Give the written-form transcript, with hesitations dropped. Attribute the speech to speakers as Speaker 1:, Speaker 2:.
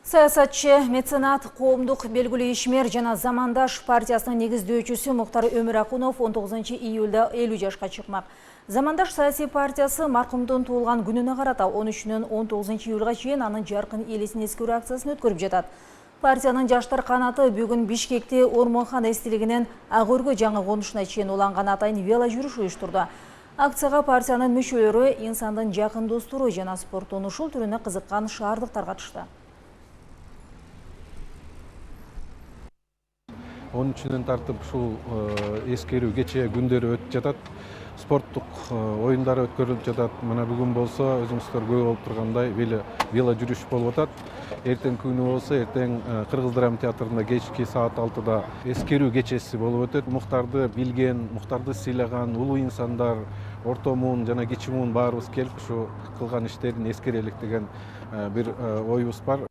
Speaker 1: Саясатчы, меценат, коомдук белгилүү ишмер жана Замандаш партиясынын негиздөөчүсү Муктар Өмүракунов 19 июлда 50 жашка чыкмак. Замандаш саясий партиясы маркумдун туулган күнүнө карата 13-нөн 19 июлга чейин анын жаркын элесин эскерүү акциясын өткөрүп жатат. Партиянын жаштар канаты бүгүн Бишкекте Ормонхан эстелигинен Ак өргө жаңы конушуна чейин уланган атайын вело жүрүш уюштурду. Акцияга партиянын мүчөлөрү, инсандын жакын достору жана спорттун ушул түрүнө кызыккан шаардыктар катышты.
Speaker 2: 13-нен тартып ушул эскерүү кече күндөрү өтүп жатат. Спорттук оюндар өткөрүлүп жатат. Мына бүгүн болсо өзүңүздөр көрүп болуп тургандай вело жүрүш болуп атат. Эртең күнү болсо эртең Кыргыз драма театрында кечки саат 6-да эскерүү кечеси болуп өтөт. Муктарды билген, Муктарды сыйлаган улуу инсандар, орто муун жана кичи муун баарыбыз келип ушу кылган иштерин эскерелик деген бир оюбуз бар.